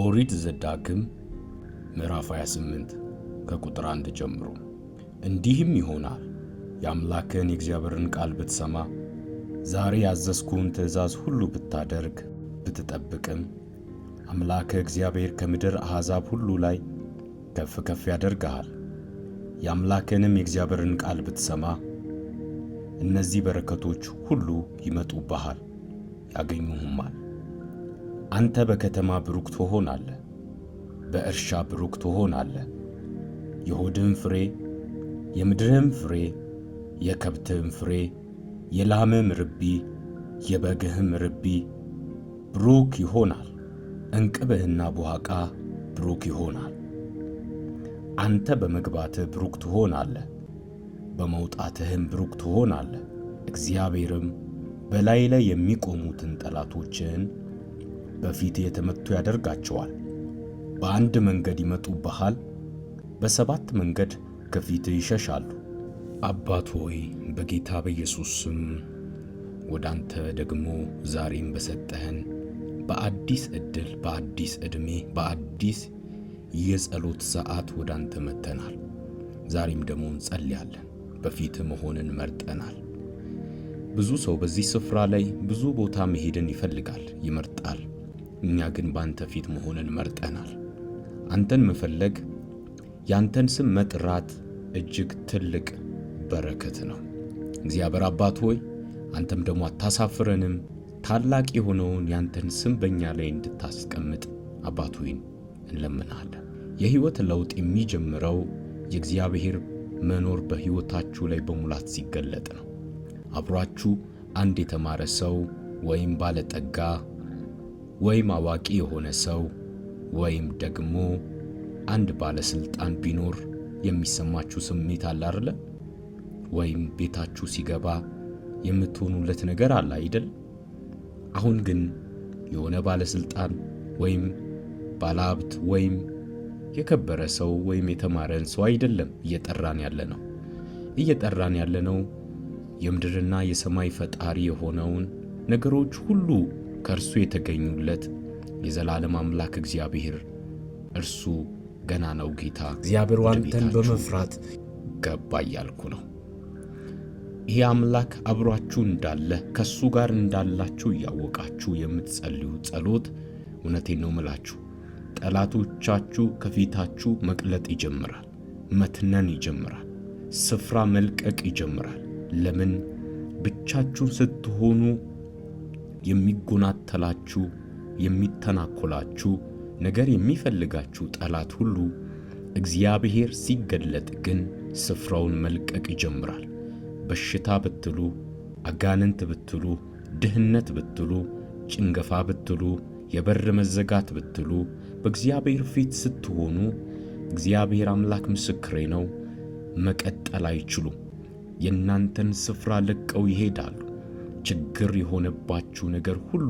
ኦሪት ዘዳግም ምዕራፍ 28 ከቁጥር 1 ጀምሮ። እንዲህም ይሆናል የአምላክህን የእግዚአብሔርን ቃል ብትሰማ፣ ዛሬ ያዘዝኩህን ትእዛዝ ሁሉ ብታደርግ ብትጠብቅም፣ አምላክህ እግዚአብሔር ከምድር አሕዛብ ሁሉ ላይ ከፍ ከፍ ያደርግሃል። የአምላክህንም የእግዚአብሔርን ቃል ብትሰማ፣ እነዚህ በረከቶች ሁሉ ይመጡብሃል ያገኙሁማል። አንተ በከተማ ብሩክ ትሆናለህ፣ በእርሻ ብሩክ ትሆናለህ። የሆድህም ፍሬ፣ የምድርህም ፍሬ፣ የከብትህም ፍሬ፣ የላምህም ርቢ፣ የበግህም ርቢ ብሩክ ይሆናል። እንቅብህና ቡሃቃ ብሩክ ይሆናል። አንተ በመግባትህ ብሩክ ትሆናለህ፣ በመውጣትህም ብሩክ ትሆናለህ። እግዚአብሔርም በላይ ላይ የሚቆሙትን ጠላቶችን በፊት የተመቱ ያደርጋቸዋል። በአንድ መንገድ ይመጡብሃል፣ በሰባት መንገድ ከፊትህ ይሸሻሉ። አባት ሆይ በጌታ በኢየሱስ ስም ወደ አንተ ደግሞ ዛሬም በሰጠህን በአዲስ ዕድል፣ በአዲስ ዕድሜ፣ በአዲስ የጸሎት ሰዓት ወደ አንተ መጥተናል። ዛሬም ደግሞ እንጸልያለን። በፊትህ መሆንን መርጠናል። ብዙ ሰው በዚህ ስፍራ ላይ ብዙ ቦታ መሄድን ይፈልጋል፣ ይመርጣል። እኛ ግን በአንተ ፊት መሆንን መርጠናል። አንተን መፈለግ፣ ያንተን ስም መጥራት እጅግ ትልቅ በረከት ነው። እግዚአብሔር አባት ሆይ አንተም ደግሞ አታሳፍረንም። ታላቅ የሆነውን ያንተን ስም በእኛ ላይ እንድታስቀምጥ አባት ሆይ እንለምናለን። የሕይወት ለውጥ የሚጀምረው የእግዚአብሔር መኖር በሕይወታችሁ ላይ በሙላት ሲገለጥ ነው። አብሯችሁ አንድ የተማረ ሰው ወይም ባለጠጋ ወይም አዋቂ የሆነ ሰው ወይም ደግሞ አንድ ባለስልጣን ቢኖር የሚሰማችሁ ስሜት አለ አይደል? ወይም ቤታችሁ ሲገባ የምትሆኑለት ነገር አለ አይደል? አሁን ግን የሆነ ባለስልጣን ወይም ባለሀብት ወይም የከበረ ሰው ወይም የተማረን ሰው አይደለም እየጠራን ያለነው የምድርና የሰማይ ፈጣሪ የሆነውን ነገሮች ሁሉ ከእርሱ የተገኙለት የዘላለም አምላክ እግዚአብሔር እርሱ ገናናው ጌታ እግዚአብሔር አንተን በመፍራት ገባ እያልኩ ነው። ይሄ አምላክ አብሯችሁ እንዳለ ከሱ ጋር እንዳላችሁ እያወቃችሁ የምትጸልዩ ጸሎት፣ እውነቴን ነው ምላችሁ፣ ጠላቶቻችሁ ከፊታችሁ መቅለጥ ይጀምራል፣ መትነን ይጀምራል፣ ስፍራ መልቀቅ ይጀምራል። ለምን? ብቻችሁን ስትሆኑ የሚጎናተላችሁ የሚተናኮላችሁ ነገር የሚፈልጋችሁ ጠላት ሁሉ እግዚአብሔር ሲገለጥ ግን ስፍራውን መልቀቅ ይጀምራል። በሽታ ብትሉ፣ አጋንንት ብትሉ፣ ድህነት ብትሉ፣ ጭንገፋ ብትሉ፣ የበር መዘጋት ብትሉ፣ በእግዚአብሔር ፊት ስትሆኑ እግዚአብሔር አምላክ ምስክሬ ነው፣ መቀጠል አይችሉም። የእናንተን ስፍራ ለቀው ይሄዳሉ። ችግር የሆነባችሁ ነገር ሁሉ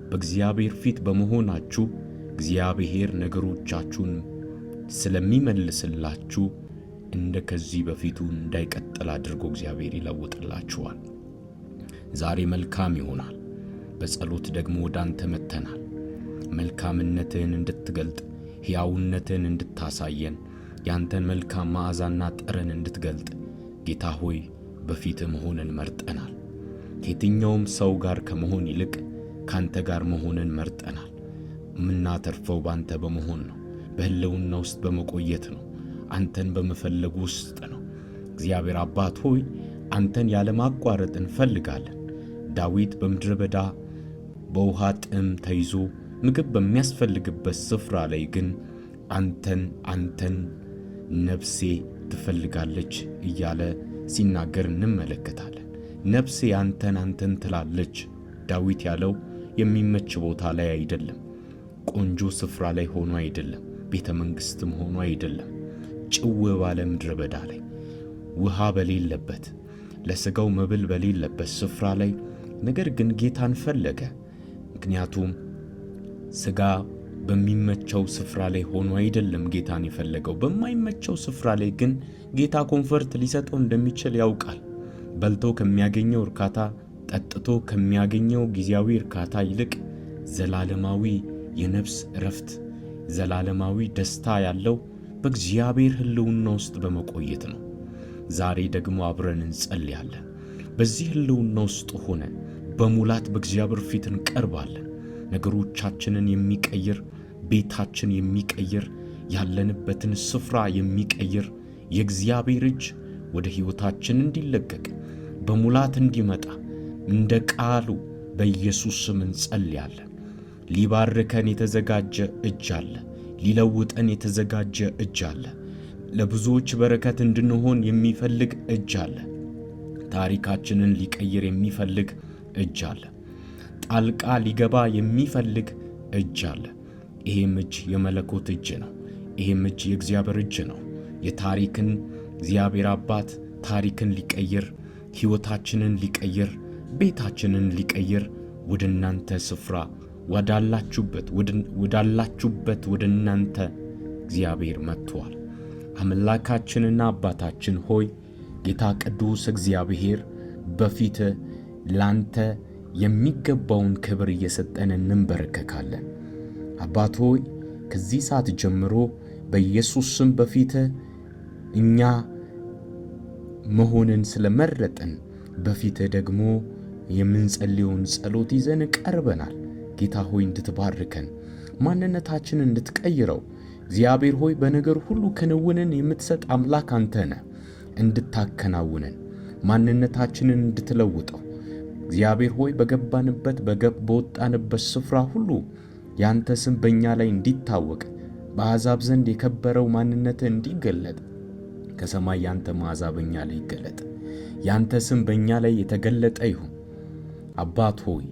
በእግዚአብሔር ፊት በመሆናችሁ እግዚአብሔር ነገሮቻችሁን ስለሚመልስላችሁ እንደ ከዚህ በፊቱ እንዳይቀጥል አድርጎ እግዚአብሔር ይለውጥላችኋል። ዛሬ መልካም ይሆናል። በጸሎት ደግሞ ወደ አንተ መጥተናል። መልካምነትህን እንድትገልጥ፣ ሕያውነትህን እንድታሳየን፣ ያንተን መልካም መዓዛና ጠረን እንድትገልጥ ጌታ ሆይ በፊትህ መሆንን መርጠናል። ከየትኛውም ሰው ጋር ከመሆን ይልቅ ካንተ ጋር መሆንን መርጠናል። የምናተርፈው ባንተ በመሆን ነው። በሕልውና ውስጥ በመቆየት ነው። አንተን በመፈለግ ውስጥ ነው። እግዚአብሔር አባት ሆይ አንተን ያለማቋረጥ እንፈልጋለን። ዳዊት በምድረ በዳ በውሃ ጥም ተይዞ ምግብ በሚያስፈልግበት ስፍራ ላይ ግን አንተን ነፍሴ ትፈልጋለች እያለ ሲናገር እንመለከታለን። ነፍሴ አንተን ትላለች። ዳዊት ያለው የሚመች ቦታ ላይ አይደለም፣ ቆንጆ ስፍራ ላይ ሆኖ አይደለም፣ ቤተ መንግሥትም ሆኖ አይደለም። ጭው ባለ ምድረ በዳ ላይ ውሃ በሌለበት ለሥጋው መብል በሌለበት ስፍራ ላይ ነገር ግን ጌታን ፈለገ። ምክንያቱም ሥጋ በሚመቸው ስፍራ ላይ ሆኖ አይደለም ጌታን የፈለገው። በማይመቸው ስፍራ ላይ ግን ጌታ ኮንፈርት ሊሰጠው እንደሚችል ያውቃል። በልቶ ከሚያገኘው እርካታ፣ ጠጥቶ ከሚያገኘው ጊዜያዊ እርካታ ይልቅ ዘላለማዊ የነፍስ እረፍት፣ ዘላለማዊ ደስታ ያለው በእግዚአብሔር ሕልውና ውስጥ በመቆየት ነው። ዛሬ ደግሞ አብረን እንጸልያለን። በዚህ ሕልውና ውስጥ ሆነን በሙላት በእግዚአብሔር ፊት እንቀርባለን። ነገሮቻችንን የሚቀይር፣ ቤታችን የሚቀይር፣ ያለንበትን ስፍራ የሚቀይር የእግዚአብሔር እጅ ወደ ሕይወታችን እንዲለቀቅ በሙላት እንዲመጣ እንደ ቃሉ በኢየሱስ ስም እንጸልያለን። ሊባርከን የተዘጋጀ እጅ አለ። ሊለውጠን የተዘጋጀ እጅ አለ። ለብዙዎች በረከት እንድንሆን የሚፈልግ እጅ አለ። ታሪካችንን ሊቀይር የሚፈልግ እጅ አለ። ጣልቃ ሊገባ የሚፈልግ እጅ አለ። ይሄም እጅ የመለኮት እጅ ነው። ይሄም እጅ የእግዚአብሔር እጅ ነው። የታሪክን እግዚአብሔር አባት ታሪክን ሊቀይር፣ ሕይወታችንን ሊቀይር፣ ቤታችንን ሊቀይር ወደ እናንተ ስፍራ ወዳላችሁበት ወደ እናንተ እግዚአብሔር መጥቷል። አምላካችንና አባታችን ሆይ ጌታ ቅዱስ እግዚአብሔር በፊት ላንተ የሚገባውን ክብር እየሰጠን እንበረከካለን። አባት ሆይ ከዚህ ሰዓት ጀምሮ በኢየሱስ ስም በፊት እኛ መሆንን ስለመረጥን በፊት ደግሞ የምንጸልየውን ጸሎት ይዘን ቀርበናል። ጌታ ሆይ እንድትባርከን፣ ማንነታችንን እንድትቀይረው፣ እግዚአብሔር ሆይ በነገር ሁሉ ክንውንን የምትሰጥ አምላክ አንተ ነህ። እንድታከናውነን፣ ማንነታችንን እንድትለውጠው እግዚአብሔር ሆይ በገባንበት በወጣንበት ስፍራ ሁሉ ያንተ ስም በእኛ ላይ እንዲታወቅ፣ በአሕዛብ ዘንድ የከበረው ማንነትህ እንዲገለጥ፣ ከሰማይ ያንተ መዓዛ በእኛ ላይ ይገለጥ። ያንተ ስም በእኛ ላይ የተገለጠ ይሁን። አባት ሆይ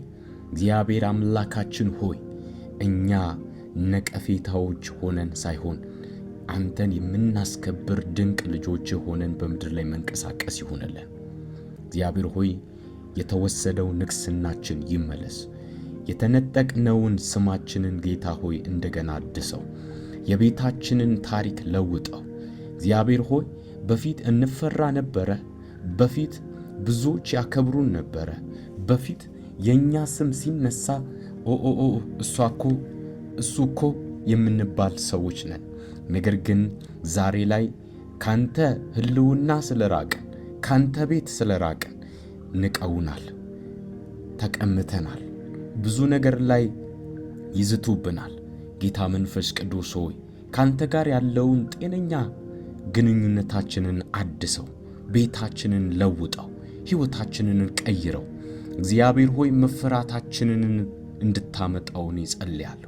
እግዚአብሔር አምላካችን ሆይ እኛ ነቀፌታዎች ሆነን ሳይሆን አንተን የምናስከብር ድንቅ ልጆች ሆነን በምድር ላይ መንቀሳቀስ ይሁንልን። እግዚአብሔር ሆይ የተወሰደው ንግሥናችን ይመለስ። የተነጠቅነውን ስማችንን ጌታ ሆይ እንደገና አድሰው። የቤታችንን ታሪክ ለውጠው። እግዚአብሔር ሆይ በፊት እንፈራ ነበረ። በፊት ብዙዎች ያከብሩን ነበረ። በፊት የኛ ስም ሲነሳ እሱ እኮ የምንባል ሰዎች ነን። ነገር ግን ዛሬ ላይ ካንተ ሕልውና ስለራቅን፣ ካንተ ቤት ስለራቅን ንቀውናል፣ ተቀምተናል፣ ብዙ ነገር ላይ ይዝቱብናል። ጌታ መንፈስ ቅዱስ ሆይ ካንተ ጋር ያለውን ጤነኛ ግንኙነታችንን አድሰው፣ ቤታችንን ለውጠው፣ ሕይወታችንን ቀይረው። እግዚአብሔር ሆይ መፈራታችንን እንድታመጣው እኔ ጸልያለሁ።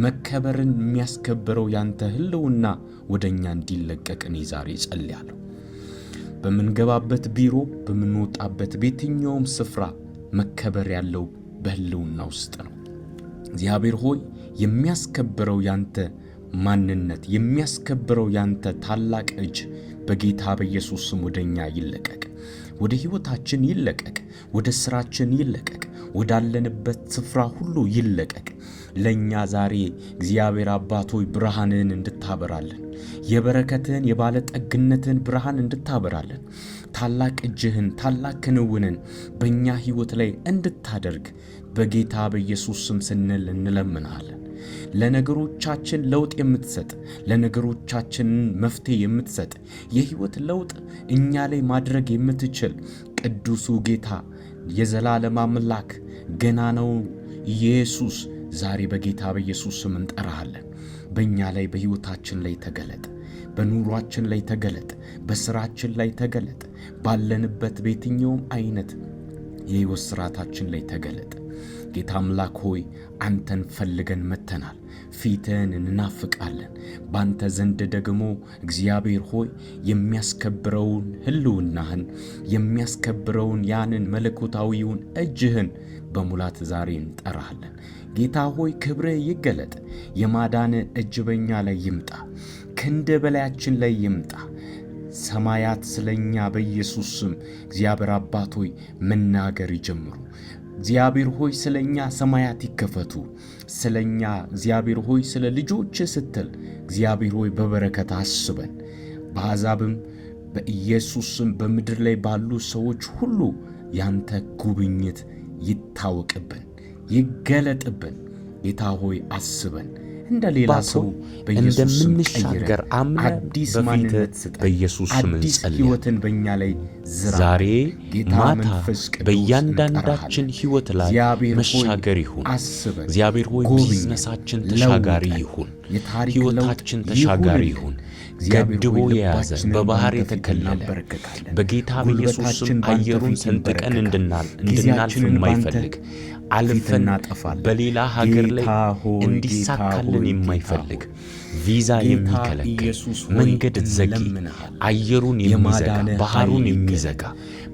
መከበርን የሚያስከብረው ያንተ ሕልውና ወደኛ እንዲለቀቅ እኔ ዛሬ ጸልያለሁ። በምንገባበት ቢሮ፣ በምንወጣበት በየትኛውም ስፍራ መከበር ያለው በሕልውና ውስጥ ነው። እግዚአብሔር ሆይ የሚያስከብረው ያንተ ማንነት፣ የሚያስከብረው ያንተ ታላቅ እጅ በጌታ በኢየሱስ ስም ወደኛ ይለቀቅ፣ ወደ ሕይወታችን ይለቀቅ፣ ወደ ሥራችን ይለቀቅ፣ ወዳለንበት ስፍራ ሁሉ ይለቀቅ። ለእኛ ዛሬ እግዚአብሔር አባት ሆይ ብርሃንን እንድታበራለን፣ የበረከትህን የባለጠግነትህን ብርሃን እንድታበራለን፣ ታላቅ እጅህን ታላቅ ክንውንን በእኛ ሕይወት ላይ እንድታደርግ በጌታ በኢየሱስ ስም ስንል እንለምንሃለን። ለነገሮቻችን ለውጥ የምትሰጥ፣ ለነገሮቻችን መፍትሄ የምትሰጥ፣ የሕይወት ለውጥ እኛ ላይ ማድረግ የምትችል ቅዱሱ ጌታ የዘላለም አምላክ ገናናው ኢየሱስ ዛሬ በጌታ በኢየሱስ ስም እንጠራሃለን። በእኛ ላይ በሕይወታችን ላይ ተገለጥ፣ በኑሯችን ላይ ተገለጥ፣ በሥራችን ላይ ተገለጥ፣ ባለንበት በየትኛውም አይነት የሕይወት ሥርዓታችን ላይ ተገለጥ። ጌታ አምላክ ሆይ አንተን ፈልገን መተናል። ፊትህን እናፍቃለን። ባንተ ዘንድ ደግሞ እግዚአብሔር ሆይ የሚያስከብረውን ሕልውናህን የሚያስከብረውን ያንን መለኮታዊውን እጅህን በሙላት ዛሬ እንጠራሃለን። ጌታ ሆይ ክብርህ ይገለጥ። የማዳን እጅ በኛ ላይ ይምጣ። ክንድ በላያችን ላይ ይምጣ። ሰማያት ስለኛ በኢየሱስ ስም እግዚአብሔር አባት ሆይ መናገር ይጀምሩ። እግዚአብሔር ሆይ ስለኛ ሰማያት ይከፈቱ። ስለኛ እግዚአብሔር ሆይ ስለ ልጆች ስትል እግዚአብሔር ሆይ በበረከት አስበን። በአሕዛብም በኢየሱስ ስም በምድር ላይ ባሉ ሰዎች ሁሉ ያንተ ጉብኝት ይታወቅብን፣ ይገለጥብን። ጌታ ሆይ አስበን። እንደሌላ ሰው እንደምንሻገር አምነን አዲስ በፊት ማንነት ስጠን። በኢየሱስ ስም አዲስ እንጸልያለን። ሕይወትን በእኛ ላይ ዝራ። ዛሬ ጌታ ማታ መንፈስ ቅዱስ በእያንዳንዳችን እንጠራሃለን። ሕይወት ላይ እግዚአብሔር ሆይ መሻገር ይሁን። አስበን፣ እግዚአብሔር ሆይ ጎብኘን፣ ቢዝነሳችን ተሻጋሪ ለውጠን፣ ይሁን። የታሪክ ሕይወታችን ለውጥ ተሻጋሪ ይሁንልን። ይሁን። እግዚአብሔር ገድቦ ሆይ የያዘ ልባችንን በባህር ባንተ ፊት የተከለለ እናበረክካለን። በጌታ በኢየሱስ ስም ጉልበታችን ባንተ አየሩን ፊት ሰንጥቀን ይንበረከካል። እንድናልፍ ጊዜያችንን ባንተ የማይፈልግ አልፈን እናጠፋለን። በሌላ ሀገር ላይ ጌታ ሆይ፣ እንዲሳካልን ጌታ የማይፈልግ ሆይ፣ ቪዛ ጌታ የሚከለክል ኢየሱስ ሆይ መንገድ ዘጊ እንለምንሃል። አየሩን የሚዘጋ የማዳንህ ባህሩን ኃይል የሚዘጋ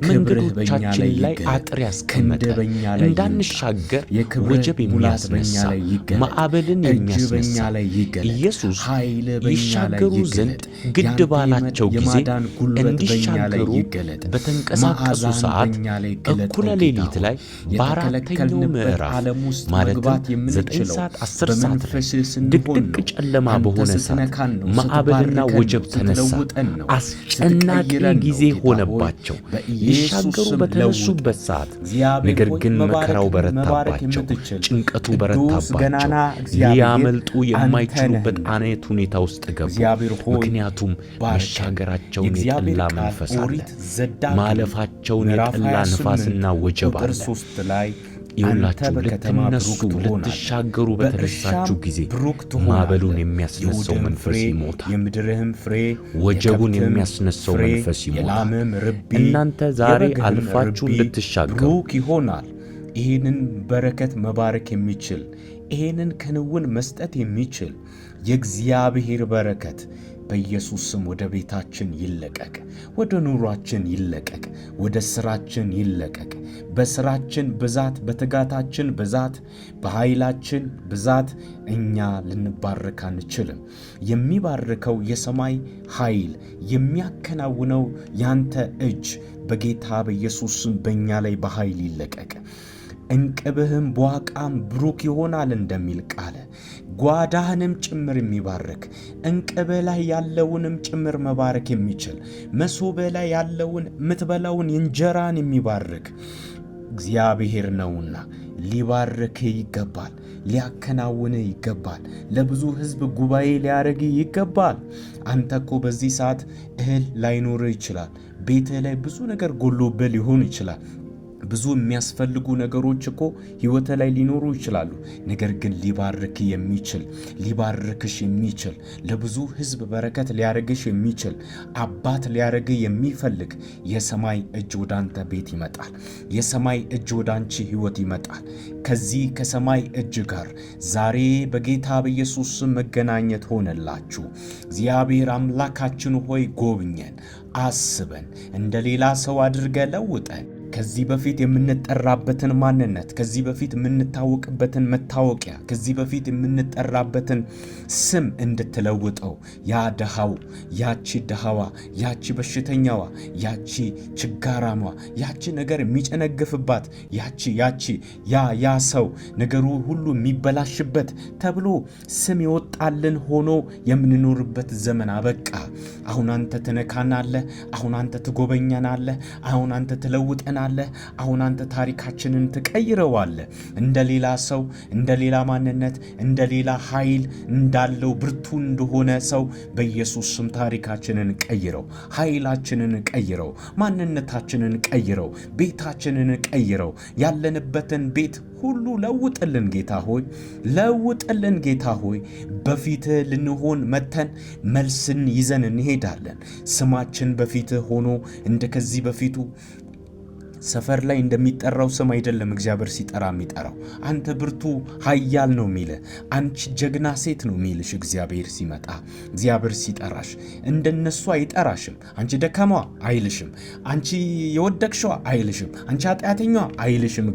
ክብርህ በእኛ መንገዶቻችን ላይ ላይ ይገለጥ። አጥር ያስቀመጠ ክንድህ በእኛ ላይ እንዳንሻገር የክብርህ ወጀብ ሙላት በእኛ የሚያስነሳ ላይ ይገለጥ። ማዕበልን እጅ የሚያስነሳ በእኛ ላይ ይገለጥ። ኢየሱስ ኃይልህ በእኛ ላይ ይሻገሩ ይገለጥ። ዘንድ ግድ ያንተ ባላቸው ጊዜ የማዳን ጉልበት በእኛ ላይ እንዲሻገሩ ይገለጥ። በተንቀሳቀሱ መዓዛህን ሰዓት በእኛ ላይ ገለጥ። እኩለ ሌሊት ላይ በአራተኛው የተከለከልንበት ምዕራፍ ዓለም ውስጥ ማለትም መግባት 9 የምንችለው ሰዓት 10 ሰዓት ላይ በመንፈስህ ስንሆን ድቅድቅ ነው። ጨለማ አንተ በሆነ ሰዓት ስትነካን ነው፣ ማዕበልና ስትባርከን ወጀብ ነው፣ ተነሳ። ስትለውጠን ነው፣ አስጨናቂ ስትቀይረን ነው። ጊዜ ጌታ ሆይ፣ ሆነባቸው። በኢየሱስ ሊሻገሩ ስም በተነሱበት ለውጥ። ሰዓት እግዚአብሔር ነገር ሆይ፣ ግን መባረክ መከራው በረታባቸው፣ የምትችል ጭንቀቱ ቅዱስ በረታባቸው፣ ገናና እግዚአብሔር ሊያመልጡ አንተ የማይችሉበት ነህና። አይነት ሁኔታ ውስጥ ገቡ። እግዚአብሔር ሆይ ምክንያቱም ባርከን። መሻገራቸውን የእግዚአብሔር የጠላ ቃል መንፈስ አለ። ኦሪት ዘዳግም ማለፋቸውን ምዕራፍ የጠላ 28 ነፋስና ወጀብ ቁጥር አለ። 3 ላይ ይውላችሁ አንተ በከተማ ልትነሱ ብሩክ ትሆናለህ፣ ልትሻገሩ በተነሳችሁ ጊዜ ብሩክ ትሆናለህ። ማዕበሉን የሚያስነሳው የሆድህም መንፈስ ፍሬ፣ ይሞታል። የምድርህም ፍሬ፣ ወጀቡን የከብትህም የሚያስነሳው ፍሬ፣ መንፈስ ይሞታል። የላምህም ርቢ፣ እናንተ ዛሬ የበግህም አልፋችሁ ርቢ እንድትሻገሩ ብሩክ ይሆናል። ይህንን በረከት መባረክ የሚችል ይህንን ክንውን መስጠት የሚችል የእግዚአብሔር በረከት በኢየሱስ ስም ወደ ቤታችን ይለቀቅ፣ ወደ ኑሯችን ይለቀቅ፣ ወደ ስራችን ይለቀቅ። በስራችን ብዛት፣ በትጋታችን ብዛት፣ በኃይላችን ብዛት እኛ ልንባረክ አንችልም። የሚባርከው የሰማይ ኃይል የሚያከናውነው ያንተ እጅ በጌታ በኢየሱስ ስም በእኛ ላይ በኃይል ይለቀቅ። እንቅብህም በዋቃም ብሩክ ይሆናል እንደሚል ቃለ ጓዳህንም ጭምር የሚባርክ እንቅብህ ላይ ያለውንም ጭምር መባረክ የሚችል መሶብህ ላይ ያለውን የምትበላውን እንጀራን የሚባርክ እግዚአብሔር ነውና ሊባርክህ ይገባል፣ ሊያከናውንህ ይገባል፣ ለብዙ ሕዝብ ጉባኤ ሊያደርግህ ይገባል። አንተ እኮ በዚህ ሰዓት እህል ላይኖርህ ይችላል። ቤትህ ላይ ብዙ ነገር ጎሎብህ ሊሆን ይችላል። ብዙ የሚያስፈልጉ ነገሮች እኮ ሕይወት ላይ ሊኖሩ ይችላሉ። ነገር ግን ሊባርክ የሚችል ሊባርክሽ የሚችል ለብዙ ሕዝብ በረከት ሊያደርግሽ የሚችል አባት ሊያደርግህ የሚፈልግ የሰማይ እጅ ወደ አንተ ቤት ይመጣል። የሰማይ እጅ ወደ አንቺ ሕይወት ይመጣል። ከዚህ ከሰማይ እጅ ጋር ዛሬ በጌታ በኢየሱስ መገናኘት ሆነላችሁ። እግዚአብሔር አምላካችን ሆይ ጎብኘን፣ አስበን፣ እንደ ሌላ ሰው አድርገ ለውጠን። ከዚህ በፊት የምንጠራበትን ማንነት፣ ከዚህ በፊት የምንታወቅበትን መታወቂያ፣ ከዚህ በፊት የምንጠራበትን ስም እንድትለውጠው ያ ደሃው፣ ያቺ ደሃዋ፣ ያቺ በሽተኛዋ፣ ያቺ ችጋራሟ፣ ያቺ ነገር የሚጨነግፍባት፣ ያ ሰው ነገሩ ሁሉ የሚበላሽበት ተብሎ ስም ይወጣልን ሆኖ የምንኖርበት ዘመን አበቃ። አሁን አንተ ትነካናለህ። አሁን አንተ ትጎበኛናለህ። አሁን አንተ ትለውጠናለህ። አሁን አንተ ታሪካችንን ትቀይረዋለህ። እንደ ሌላ ሰው፣ እንደ ሌላ ማንነት፣ እንደ ሌላ ኃይል እንዳለው ብርቱ እንደሆነ ሰው በኢየሱስ ስም ታሪካችንን ቀይረው፣ ኃይላችንን ቀይረው፣ ማንነታችንን ቀይረው፣ ቤታችንን ቀይረው፣ ያለንበትን ቤት ሁሉ ለውጥልን ጌታ ሆይ፣ ለውጥልን ጌታ ሆይ። በፊትህ ልንሆን መተን መልስን ይዘን እንሄዳለን። ስማችን በፊትህ ሆኖ እንደ ከዚህ በፊቱ ሰፈር ላይ እንደሚጠራው ስም አይደለም እግዚአብሔር ሲጠራ የሚጠራው። አንተ ብርቱ ኃያል ነው የሚልህ፣ አንቺ ጀግና ሴት ነው የሚልሽ እግዚአብሔር ሲመጣ፣ እግዚአብሔር ሲጠራሽ እንደነሱ አይጠራሽም። አንቺ ደካማዋ አይልሽም፣ አንቺ የወደቅሽዋ አይልሽም፣ አንቺ ኃጢአተኛዋ አይልሽም።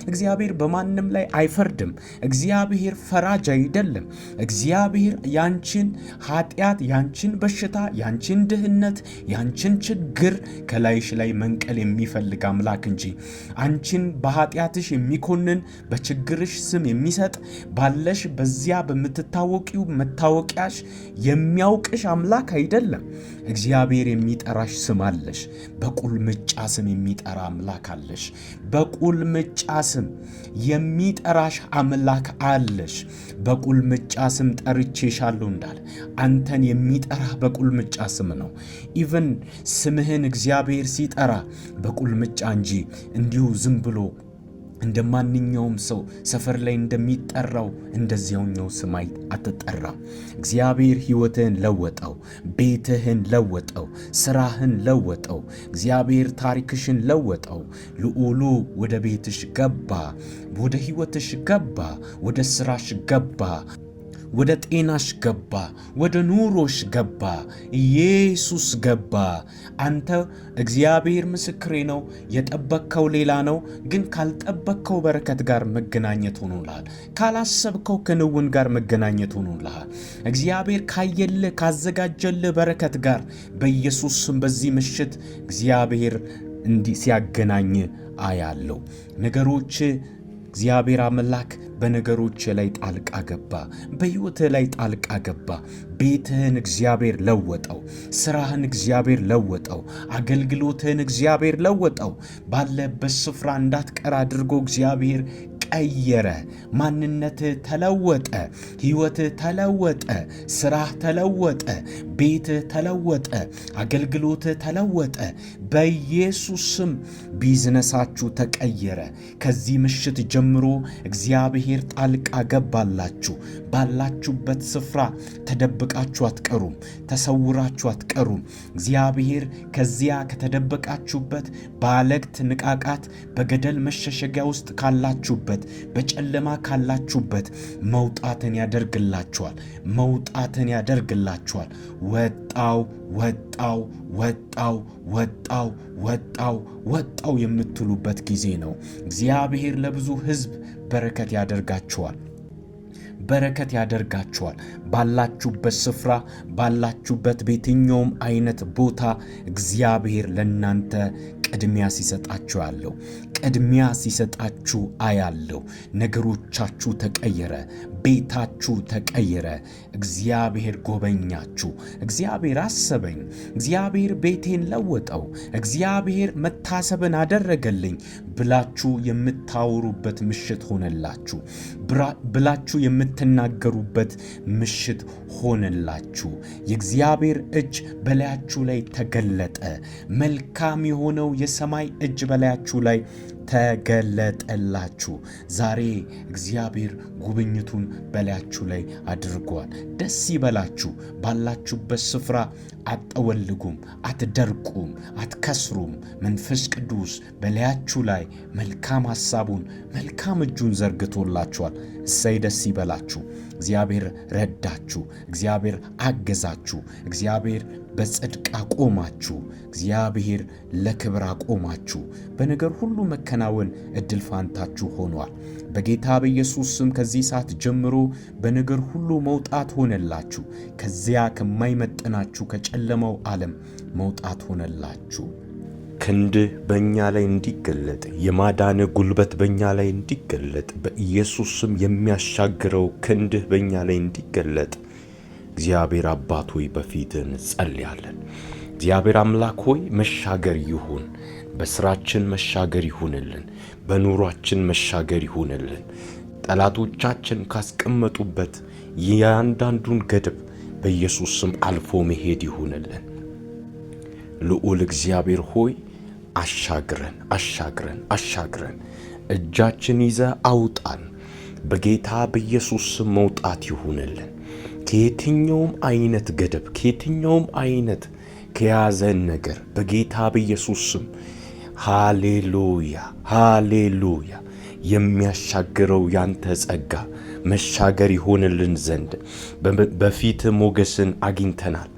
እግዚአብሔር በማንም ላይ አይፈርድም። እግዚአብሔር ፈራጅ አይደለም። እግዚአብሔር ያንቺን ኃጢአት፣ ያንቺን በሽታ፣ ያንቺን ድህነት፣ ያንቺን ችግር ከላይሽ ላይ መንቀል የሚፈልግ አምላክ እንጂ አንቺን በኃጢአትሽ የሚኮንን በችግርሽ ስም የሚሰጥ ባለሽ በዚያ በምትታወቂው መታወቂያሽ የሚያውቅሽ አምላክ አይደለም። እግዚአብሔር የሚጠራሽ ስም አለሽ። በቁልምጫ ስም የሚጠራ አምላክ አለሽ። በቁልምጫ ስም የሚጠራሽ አምላክ አለሽ። በቁልምጫ ስም ጠርቼሻለሁ እንዳለ አንተን የሚጠራ በቁልምጫ ስም ነው። ኢቭን ስምህን እግዚአብሔር ሲጠራ በቁልምጫ እንጂ እንዲሁ ዝም ብሎ እንደ ማንኛውም ሰው ሰፈር ላይ እንደሚጠራው እንደዚያውኛው ስም አትጠራም። እግዚአብሔር ሕይወትህን ለወጠው፣ ቤትህን ለወጠው፣ ስራህን ለወጠው። እግዚአብሔር ታሪክሽን ለወጠው። ልዑሉ ወደ ቤትሽ ገባ፣ ወደ ሕይወትሽ ገባ፣ ወደ ስራሽ ገባ፣ ወደ ጤናሽ ገባ፣ ወደ ኑሮሽ ገባ። ኢየሱስ ገባ። አንተ እግዚአብሔር ምስክሬ ነው፣ የጠበቅከው ሌላ ነው፣ ግን ካልጠበቅከው በረከት ጋር መገናኘት ሆኖልሃል። ካላሰብከው ክንውን ጋር መገናኘት ሆኖልሃል። እግዚአብሔር ካየልህ ካዘጋጀልህ በረከት ጋር በኢየሱስ ስም በዚህ ምሽት እግዚአብሔር እንዲህ ሲያገናኝ አያለው። ነገሮች እግዚአብሔር አምላክ በነገሮች ላይ ጣልቃ ገባ። በሕይወትህ ላይ ጣልቃ ገባ። ቤትህን እግዚአብሔር ለወጠው። ስራህን እግዚአብሔር ለወጠው። አገልግሎትህን እግዚአብሔር ለወጠው። ባለበት ስፍራ እንዳትቀር አድርጎ እግዚአብሔር ቀየረ። ማንነትህ ተለወጠ። ሕይወትህ ተለወጠ። ስራህ ተለወጠ። ቤትህ ተለወጠ። አገልግሎትህ ተለወጠ። በኢየሱስ ስም ቢዝነሳችሁ ተቀየረ። ከዚህ ምሽት ጀምሮ እግዚአብሔር ጣልቃ ገባላችሁ። ባላችሁበት ስፍራ ተደብቃችሁ አትቀሩም። ተሰውራችሁ አትቀሩም። እግዚአብሔር ከዚያ ከተደበቃችሁበት በአለቅት ንቃቃት በገደል መሸሸጊያ ውስጥ ካላችሁበት በጨለማ ካላችሁበት መውጣትን ያደርግላችኋል። መውጣትን ያደርግላችኋል። ወጣው ወጣው ወጣው ወጣው ወጣው ወጣው የምትሉበት ጊዜ ነው። እግዚአብሔር ለብዙ ሕዝብ በረከት ያደርጋችኋል። በረከት ያደርጋችኋል። ባላችሁበት ስፍራ ባላችሁበት በየትኛውም አይነት ቦታ እግዚአብሔር ለናንተ ቅድሚያ ሲሰጣችሁ አያለሁ። ቅድሚያ ሲሰጣችሁ አያለሁ። ነገሮቻችሁ ተቀየረ። ቤታችሁ ተቀየረ። እግዚአብሔር ጎበኛችሁ። እግዚአብሔር አሰበኝ። እግዚአብሔር ቤቴን ለወጠው። እግዚአብሔር መታሰብን አደረገልኝ ብላችሁ የምታወሩበት ምሽት ሆነላችሁ። ብላችሁ የምትናገሩበት ምሽት ሆነላችሁ። የእግዚአብሔር እጅ በላያችሁ ላይ ተገለጠ። መልካም የሆነው የሰማይ እጅ በላያችሁ ላይ ተገለጠላችሁ። ዛሬ እግዚአብሔር ጉብኝቱን በላያችሁ ላይ አድርጓል። ደስ ይበላችሁ። ባላችሁበት ስፍራ አትጠወልጉም፣ አትደርቁም፣ አትከስሩም። መንፈስ ቅዱስ በላያችሁ ላይ መልካም ሐሳቡን መልካም እጁን ዘርግቶላችኋል። እሰይ ደስ ይበላችሁ። እግዚአብሔር ረዳችሁ። እግዚአብሔር አገዛችሁ። እግዚአብሔር በጽድቅ አቆማችሁ። እግዚአብሔር ለክብር አቆማችሁ። በነገር ሁሉ መከናወን እድል ፋንታችሁ ሆኗል። በጌታ በኢየሱስ ስም ከዚህ ሰዓት ጀምሮ በነገር ሁሉ መውጣት ሆነላችሁ። ከዚያ ከማይመጥናችሁ ከጨለማው ዓለም መውጣት ሆነላችሁ። ክንድህ በእኛ ላይ እንዲገለጥ፣ የማዳን ጉልበት በእኛ ላይ እንዲገለጥ፣ በኢየሱስ ስም የሚያሻግረው ክንድህ በእኛ ላይ እንዲገለጥ እግዚአብሔር አባት ሆይ በፊትህ እንጸልያለን። እግዚአብሔር አምላክ ሆይ መሻገር ይሁን። በስራችን መሻገር ይሁንልን። በኑሯችን መሻገር ይሁንልን። ጠላቶቻችን ካስቀመጡበት የአንዳንዱን ገደብ በኢየሱስ ስም አልፎ መሄድ ይሁንልን። ልዑል እግዚአብሔር ሆይ አሻግረን አሻግረን አሻግረን። እጃችን ይዘ አውጣን። በጌታ በኢየሱስ ስም መውጣት ይሁንልን። ከየትኛውም አይነት ገደብ ከየትኛውም አይነት ከያዘን ነገር በጌታ በኢየሱስ ስም ሃሌሉያ ሃሌሉያ። የሚያሻግረው ያንተ ጸጋ መሻገር ይሆንልን ዘንድ በፊት ሞገስን አግኝተናል።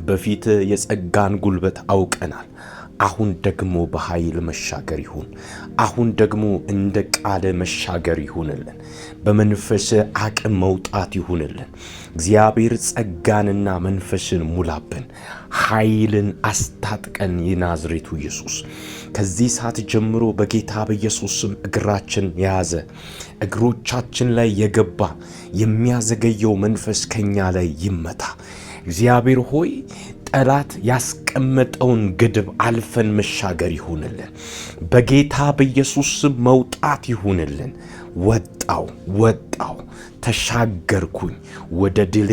በፊት የጸጋን ጉልበት አውቀናል። አሁን ደግሞ በኃይል መሻገር ይሁን። አሁን ደግሞ እንደ ቃል መሻገር ይሁንልን። በመንፈስ አቅም መውጣት ይሁንልን። እግዚአብሔር ጸጋንና መንፈስን ሙላብን። ኃይልን አስታጥቀን። የናዝሬቱ ኢየሱስ ከዚህ ሰዓት ጀምሮ በጌታ በኢየሱስ ስም እግራችን የያዘ እግሮቻችን ላይ የገባ የሚያዘገየው መንፈስ ከኛ ላይ ይመታ። እግዚአብሔር ሆይ ጠላት ያስቀመጠውን ግድብ አልፈን መሻገር ይሁንልን። በጌታ በኢየሱስ ስም መውጣት ይሁንልን። ወጣው ተሻገርኩኝ ወደ ድሌ፣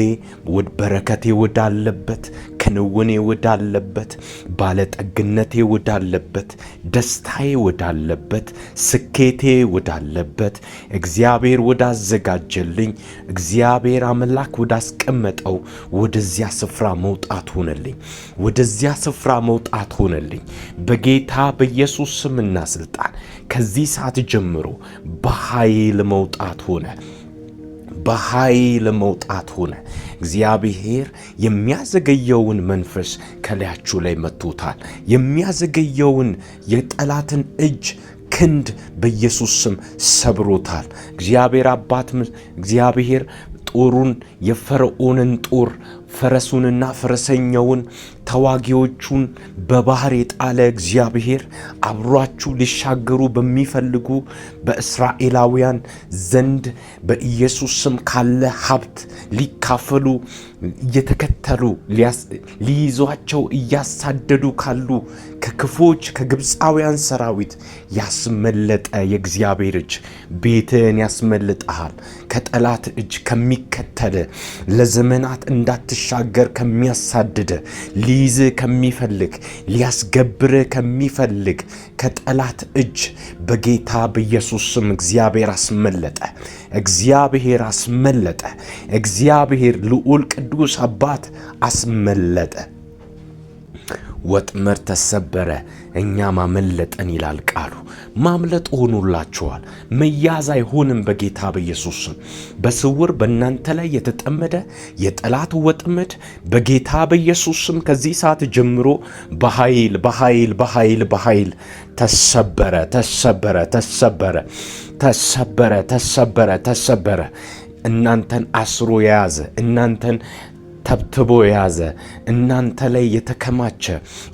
ወደ በረከቴ ወዳለበት፣ ክንውኔ ወዳለበት፣ ባለጠግነቴ ወዳለበት፣ ደስታዬ ወዳለበት፣ ስኬቴ ወዳለበት፣ እግዚአብሔር ወዳዘጋጀልኝ፣ እግዚአብሔር አምላክ ወዳስቀመጠው ወደዚያ ስፍራ መውጣት ሆነልኝ። ወደዚያ ስፍራ መውጣት ሆነልኝ በጌታ በኢየሱስ ስምና ስልጣን። ከዚህ ሰዓት ጀምሮ በኃይል መውጣት ሆነ። በኃይል መውጣት ሆነ። እግዚአብሔር የሚያዘገየውን መንፈስ ከላያችሁ ላይ መጥቶታል። የሚያዘገየውን የጠላትን እጅ ክንድ በኢየሱስ ስም ሰብሮታል። እግዚአብሔር አባት እግዚአብሔር ጦሩን የፈርዖንን ጦር ፈረሱንና ፈረሰኛውን ተዋጊዎቹን በባህር የጣለ እግዚአብሔር አብሯችሁ ሊሻገሩ በሚፈልጉ በእስራኤላውያን ዘንድ በኢየሱስ ስም ካለ ሀብት ሊካፈሉ እየተከተሉ ሊይዟቸው እያሳደዱ ካሉ ከክፎች ከግብፃውያን ሰራዊት ያስመለጠ የእግዚአብሔር እጅ ቤትን ያስመልጠሃል። ከጠላት እጅ ከሚከተል ለዘመናት እንዳትሻገር ከሚያሳድድ ሊይዝ ከሚፈልግ ሊያስገብር ከሚፈልግ ከጠላት እጅ በጌታ በኢየሱስ ስም እግዚአብሔር አስመለጠ። እግዚአብሔር አስመለጠ። እግዚአብሔር ልዑል ቅዱስ አባት አስመለጠ። ወጥመድ ተሰበረ፣ እኛም አመለጠን ይላል ቃሉ። ማምለጥ ሆኖላችኋል። መያዝ አይሆንም በጌታ በኢየሱስ ስም። በስውር በእናንተ ላይ የተጠመደ የጠላት ወጥመድ በጌታ በኢየሱስ ስም ከዚህ ሰዓት ጀምሮ በኃይል በኃይል በኃይል በኃይል ተሰበረ ተሰበረ ተሰበረ ተሰበረ ተሰበረ ተሰበረ። እናንተን አስሮ የያዘ እናንተን ተብትቦ የያዘ እናንተ ላይ የተከማቸ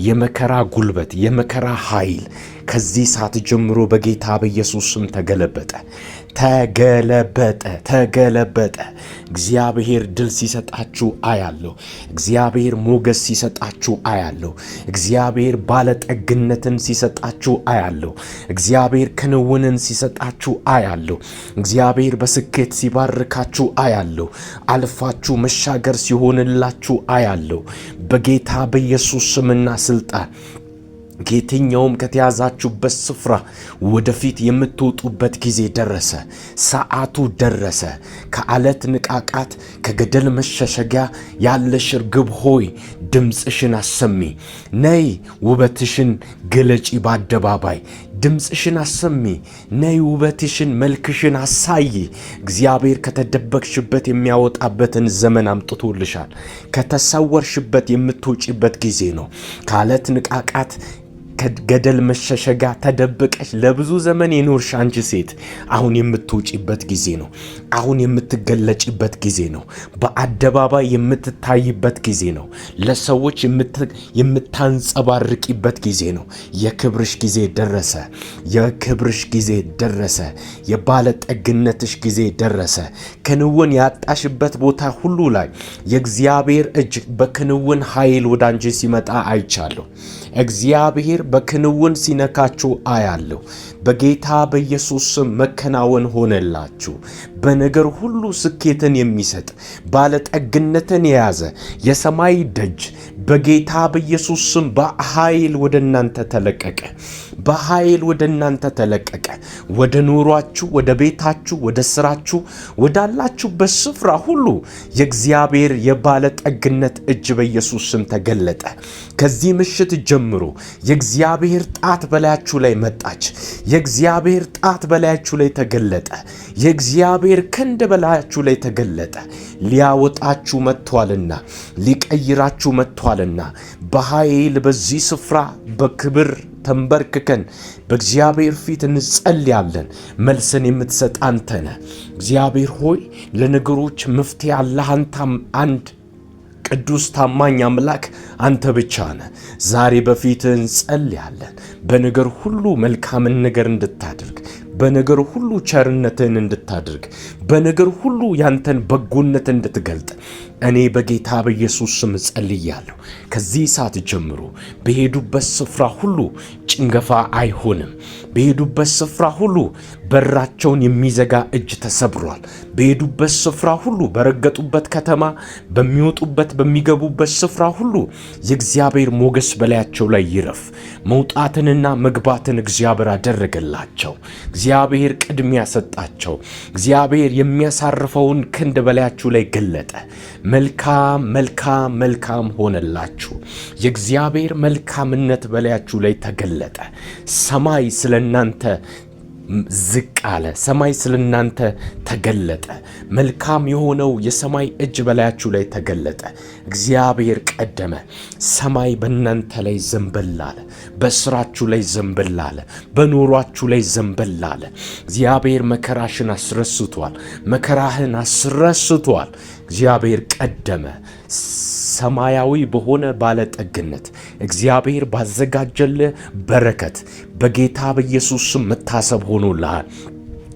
የመከራ ጉልበት የመከራ ኃይል ከዚህ ሰዓት ጀምሮ በጌታ በኢየሱስ ስም ተገለበጠ ተገለበጠ ተገለበጠ። እግዚአብሔር ድል ሲሰጣችሁ አያለሁ። እግዚአብሔር ሞገስ ሲሰጣችሁ አያለሁ። እግዚአብሔር ባለጠግነትን ሲሰጣችሁ አያለሁ። እግዚአብሔር ክንውንን ሲሰጣችሁ አያለሁ። እግዚአብሔር በስኬት ሲባርካችሁ አያለሁ። አልፋችሁ መሻገር ሲሆንላችሁ አያለሁ። በጌታ በኢየሱስ ስምና ስልጣን ከየትኛውም ከተያዛችሁበት ስፍራ ወደፊት የምትወጡበት ጊዜ ደረሰ። ሰዓቱ ደረሰ። ከአለት ንቃቃት ከገደል መሸሸጊያ ያለሽ ርግብ ሆይ ድምፅሽን አሰሚ። ነይ ውበትሽን ግለጪ በአደባባይ ድምፅሽን አሰሚ። ነይ ውበትሽን መልክሽን አሳይ። እግዚአብሔር ከተደበቅሽበት የሚያወጣበትን ዘመን አምጥቶልሻል። ከተሰወርሽበት የምትወጪበት ጊዜ ነው። ከአለት ንቃቃት ከገደል መሸሸጊያ ተደብቀሽ ለብዙ ዘመን የኖርሽ አንቺ ሴት አሁን የምትወጪበት ጊዜ ነው። አሁን የምትገለጪበት ጊዜ ነው። በአደባባይ የምትታይበት ጊዜ ነው። ለሰዎች የምታንጸባርቂበት ጊዜ ነው። የክብርሽ ጊዜ ደረሰ። የክብርሽ ጊዜ ደረሰ። የባለጠግነትሽ ጊዜ ደረሰ። ክንውን ያጣሽበት ቦታ ሁሉ ላይ የእግዚአብሔር እጅ በክንውን ኃይል ወደ አንቺ ሲመጣ አይቻለሁ። እግዚአብሔር በክንውን ሲነካችሁ አያለሁ። በጌታ በኢየሱስ ስም መከናወን ሆነላችሁ። በነገር ሁሉ ስኬትን የሚሰጥ ባለጠግነትን የያዘ የሰማይ ደጅ በጌታ በኢየሱስ ስም በኃይል ወደ እናንተ ተለቀቀ። በኃይል ወደ እናንተ ተለቀቀ። ወደ ኑሯችሁ፣ ወደ ቤታችሁ፣ ወደ ስራችሁ፣ ወዳላችሁበት ስፍራ ሁሉ የእግዚአብሔር የባለጠግነት እጅ በኢየሱስ ስም ተገለጠ። ከዚህ ምሽት ጀምሮ የእግዚአብሔር ጣት በላያችሁ ላይ መጣች። የእግዚአብሔር ጣት በላያችሁ ላይ ተገለጠ። የእግዚአብሔር ክንድ በላያችሁ ላይ ተገለጠ። ሊያወጣችሁ መጥቷልና ሊቀይራችሁ መጥቷልና በኃይል በዚህ ስፍራ በክብር ተንበርክከን በእግዚአብሔር ፊት እንጸልያለን። መልስን የምትሰጥ አንተ ነህ። እግዚአብሔር ሆይ ለነገሮች መፍትሄ ያለህ አንድ ቅዱስ ታማኝ አምላክ አንተ ብቻ ነህ። ዛሬ በፊትህ እንጸልያለን። በነገር ሁሉ መልካምን ነገር እንድታደርግ፣ በነገር ሁሉ ቸርነትን እንድታደርግ፣ በነገር ሁሉ ያንተን በጎነት እንድትገልጥ እኔ በጌታ በኢየሱስ ስም ጸልያለሁ። ከዚህ ሰዓት ጀምሮ በሄዱበት ስፍራ ሁሉ ጭንገፋ አይሆንም። በሄዱበት ስፍራ ሁሉ በራቸውን የሚዘጋ እጅ ተሰብሯል። በሄዱበት ስፍራ ሁሉ፣ በረገጡበት ከተማ፣ በሚወጡበት በሚገቡበት ስፍራ ሁሉ የእግዚአብሔር ሞገስ በላያቸው ላይ ይረፍ። መውጣትንና መግባትን እግዚአብሔር አደረገላቸው። እግዚአብሔር ቅድሚያ ሰጣቸው። እግዚአብሔር የሚያሳርፈውን ክንድ በላያችሁ ላይ ገለጠ። መልካም መልካም መልካም ሆነላችሁ። የእግዚአብሔር መልካምነት በላያችሁ ላይ ተገለጠ። ሰማይ ስለናንተ ዝቅ አለ። ሰማይ ስለናንተ ተገለጠ። መልካም የሆነው የሰማይ እጅ በላያችሁ ላይ ተገለጠ። እግዚአብሔር ቀደመ። ሰማይ በእናንተ ላይ ዘንበል አለ። በስራችሁ ላይ ዘንበል አለ። በኑሯችሁ ላይ ዘንበል አለ። እግዚአብሔር መከራሽን አስረስቷል። መከራህን አስረስቷል። እግዚአብሔር ቀደመ። ሰማያዊ በሆነ ባለጠግነት እግዚአብሔር ባዘጋጀልህ በረከት በጌታ በኢየሱስ ስም መታሰብ ሆኖልሃል።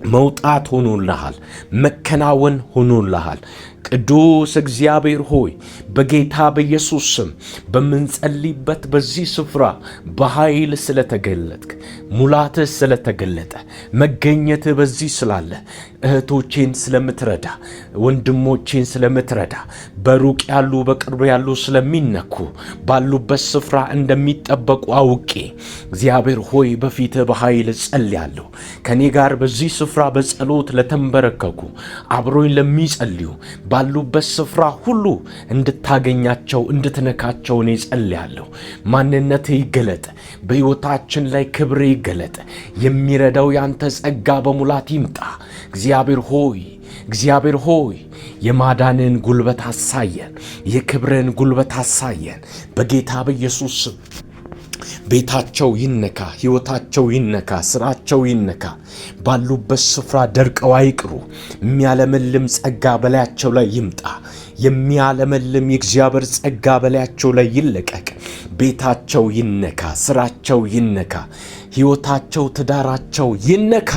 መውጣት ሆኖልሃል። መከናወን ሆኖልሃል። ቅዱስ እግዚአብሔር ሆይ በጌታ በኢየሱስ ስም በምንጸልይበት በዚህ ስፍራ በኃይል ስለተገለጥክ፣ ሙላትህ ስለተገለጠ፣ መገኘትህ በዚህ ስላለ፣ እህቶቼን ስለምትረዳ፣ ወንድሞቼን ስለምትረዳ፣ በሩቅ ያሉ በቅርብ ያሉ ስለሚነኩ ባሉበት ስፍራ እንደሚጠበቁ አውቄ እግዚአብሔር ሆይ በፊትህ በኃይል ጸልያለሁ። ከኔ ጋር በዚህ ስፍራ በጸሎት ለተንበረከኩ አብሮኝ ለሚጸልዩ ባሉበት ስፍራ ሁሉ እንድታገኛቸው እንድትነካቸው እኔ ጸልያለሁ። ማንነትህ ይገለጥ። በሕይወታችን ላይ ክብር ይገለጥ። የሚረዳው ያንተ ጸጋ በሙላት ይምጣ። እግዚአብሔር ሆይ የማዳንን ጉልበት አሳየን። የክብርን ጉልበት አሳየን። በጌታ በኢየሱስ ስም ቤታቸው ይነካ፣ ሕይወታቸው ይነካ፣ ስራቸው ይነካ። ባሉበት ስፍራ ደርቀው አይቅሩ። የሚያለመልም ጸጋ በላያቸው ላይ ይምጣ። የሚያለመልም የእግዚአብሔር ጸጋ በላያቸው ላይ ይለቀቅ። ቤታቸው ይነካ፣ ስራቸው ይነካ፣ ሕይወታቸው ትዳራቸው ይነካ።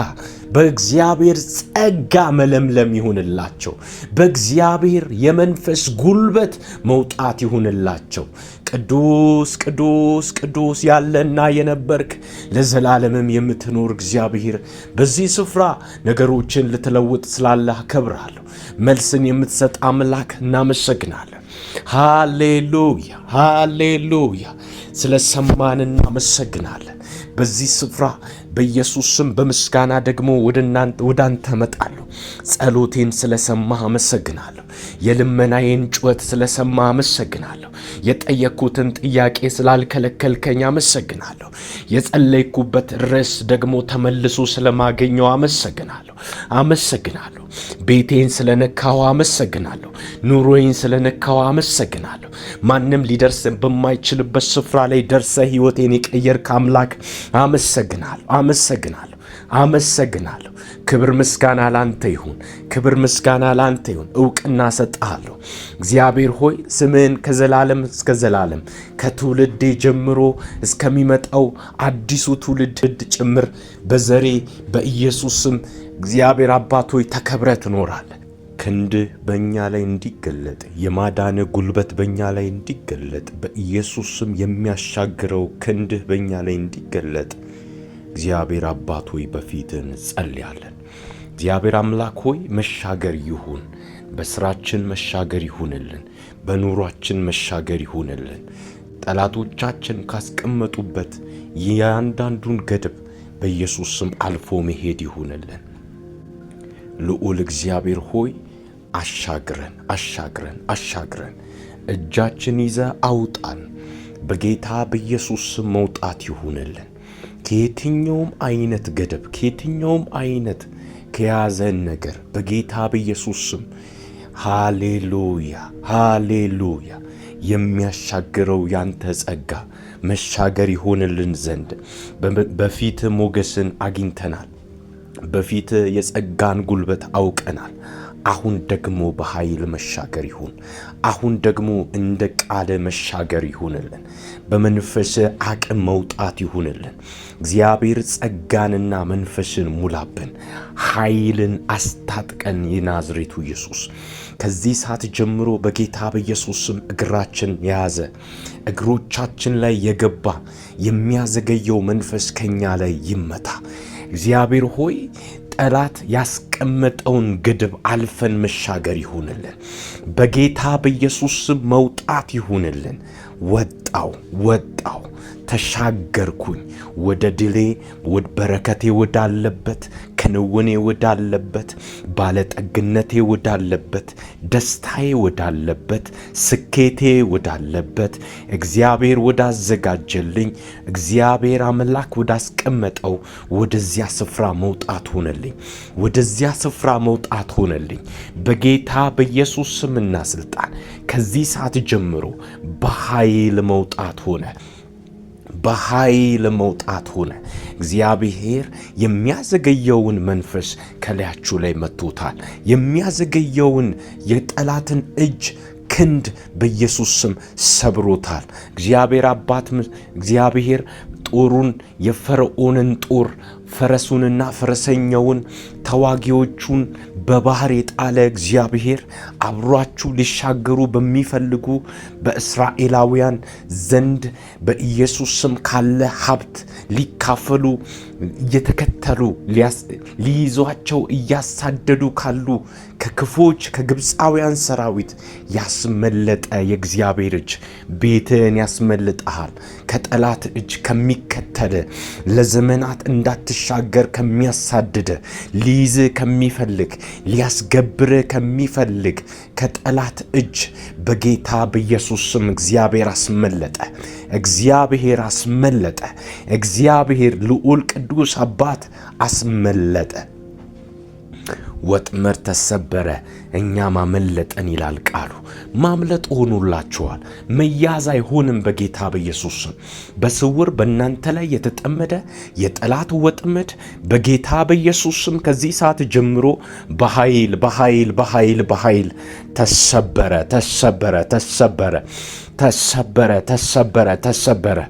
በእግዚአብሔር ጸጋ መለምለም ይሁንላቸው። በእግዚአብሔር የመንፈስ ጉልበት መውጣት ይሁንላቸው። ቅዱስ ቅዱስ ቅዱስ ያለና የነበርክ ለዘላለምም የምትኖር እግዚአብሔር በዚህ ስፍራ ነገሮችን ልትለውጥ ስላለህ አከብራለሁ። መልስን የምትሰጥ አምላክ እናመሰግናለን። ሃሌሉያ ሃሌሉያ። ስለ ሰማን እናመሰግናለን። በዚህ ስፍራ በኢየሱስ ስም በምስጋና ደግሞ ወደ አንተ እመጣለሁ። ጸሎቴን ስለሰማህ አመሰግናለሁ። የልመናዬን ጩኸት ስለሰማህ አመሰግናለሁ። የጠየቅኩትን ጥያቄ ስላልከለከልከኝ አመሰግናለሁ። የጸለይኩበት ርዕስ ደግሞ ተመልሶ ስለማገኘው አመሰግናለሁ። ቤቴን ስለነካው አመሰግናለሁ። ኑሮዬን ስለነካው አመሰግናለሁ። ማንም ሊደርስ በማይችልበት ስፍራ ላይ ደርሰህ ሕይወቴን የቀየርክ አምላክ አመሰግናለሁ። ክብር ምስጋና ላንተ ይሁን። ዕውቅና ሰጥሃለሁ። እግዚአብሔር ሆይ ስምህን ከዘላለም እስከ ዘላለም ከትውልዴ ጀምሮ እስከሚመጣው አዲሱ ትውልድ ጭምር በዘሬ በኢየሱስ ስም እግዚአብሔር አባት ሆይ ተከብረህ ትኖራለህ። ክንድህ በእኛ ላይ እንዲገለጥ፣ የማዳን ጉልበት በእኛ ላይ እንዲገለጥ፣ በኢየሱስ ስም የሚያሻግረው ክንድህ በእኛ ላይ እንዲገለጥ እግዚአብሔር አባት ሆይ በፊትህ እንጸልያለን። እግዚአብሔር አምላክ ሆይ መሻገር ይሁን። በስራችን መሻገር ይሁንልን። በኑሯችን መሻገር ይሁንልን። ጠላቶቻችን ካስቀመጡበት የአንዳንዱን ገደብ በኢየሱስ ስም አልፎ መሄድ ይሁንልን። ልዑል እግዚአብሔር ሆይ አሻግረን እጃችን ይዘህ አውጣን። በጌታ በኢየሱስ ስም መውጣት ይሁንልን። ከየትኛውም አይነት ገደብ ከየትኛውም አይነት ከያዘን ነገር በጌታ በኢየሱስ ስም ሃሌሉያ የሚያሻግረው ያንተ ጸጋ መሻገር ይሆንልን ዘንድ በፊት ሞገስን አግኝተናል። በፊት የጸጋን ጉልበት አውቀናል። አሁን ደግሞ በኃይል መሻገር ይሁን። አሁን ደግሞ እንደ ቃል መሻገር ይሁንልን። በመንፈስ አቅም መውጣት ይሁንልን። እግዚአብሔር ጸጋንና መንፈስን ሙላብን። ኃይልን አስታጥቀን። የናዝሬቱ ኢየሱስ ከዚህ ሰዓት ጀምሮ በጌታ በኢየሱስ ስም እግራችን የያዘ እግሮቻችን ላይ የገባ የሚያዘገየው መንፈስ ከኛ ላይ ይመታ። እግዚአብሔር ሆይ ጠላት ያስቀመጠውን ግድብ አልፈን መሻገር ይሁንልን። በጌታ በኢየሱስ ስም መውጣት ይሁንልን። ወጣው ተሻገርኩኝ ወደ ድሌ፣ ወደ በረከቴ ወዳለበት፣ ክንውኔ ወዳለበት፣ ባለጠግነቴ ወዳለበት፣ ደስታዬ ወዳለበት፣ ስኬቴ ወዳለበት፣ እግዚአብሔር ወዳዘጋጀልኝ፣ እግዚአብሔር አምላክ ወዳስቀመጠው ወደዚያ ስፍራ መውጣት ሆነልኝ። ወደዚያ ስፍራ መውጣት ሆነልኝ። በጌታ በኢየሱስ ስምና ስልጣን ከዚህ ሰዓት ጀምሮ በኃይል መውጣት ሆነ። በኃይል መውጣት ሆነ። እግዚአብሔር የሚያዘገየውን መንፈስ ከላያችሁ ላይ መጥቶታል። የሚያዘገየውን የጠላትን እጅ ክንድ በኢየሱስ ስም ሰብሮታል። እግዚአብሔር አባት እግዚአብሔር ጦሩን የፈርዖንን ጦር ፈረሱንና ፈረሰኛውን ተዋጊዎቹን በባህር የጣለ እግዚአብሔር አብሯችሁ ሊሻገሩ በሚፈልጉ በእስራኤላውያን ዘንድ በኢየሱስ ስም ካለ ሀብት ሊካፈሉ እየተከተሉ ሊይዟቸው እያሳደዱ ካሉ ከክፎች ከግብፃውያን ሰራዊት ያስመለጠ የእግዚአብሔር እጅ ቤትን ያስመልጠሃል። ከጠላት እጅ ከሚከተል ለዘመናት እንዳትሻገር ከሚያሳድድ ሊይዝ ከሚፈልግ ሊያስገብር ከሚፈልግ ከጠላት እጅ በጌታ በኢየሱስ ስም እግዚአብሔር አስመለጠ። እግዚአብሔር አስመለጠ። እግዚአብሔር ልዑል ቅዱስ አባት አስመለጠ። ወጥመድ ተሰበረ፣ እኛም አመለጠን ይላል ቃሉ። ማምለጥ ሆኖላችኋል። መያዝ አይሆንም በጌታ በኢየሱስ ስም። በስውር በእናንተ ላይ የተጠመደ የጠላት ወጥመድ በጌታ በኢየሱስ ስም ከዚህ ሰዓት ጀምሮ በኃይል በኃይል በኃይል በኃይል ተሰበረ ተሰበረ ተሰበረ ተሰበረ ተሰበረ ተሰበረ።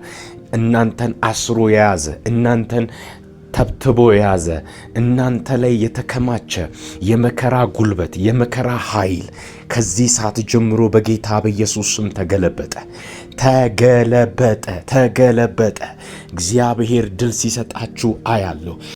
እናንተን አስሮ የያዘ እናንተን ተብትቦ የያዘ እናንተ ላይ የተከማቸ የመከራ ጉልበት የመከራ ኃይል ከዚህ ሰዓት ጀምሮ በጌታ በኢየሱስ ስም ተገለበጠ ተገለበጠ ተገለበጠ። እግዚአብሔር ድል ሲሰጣችሁ አያለሁ።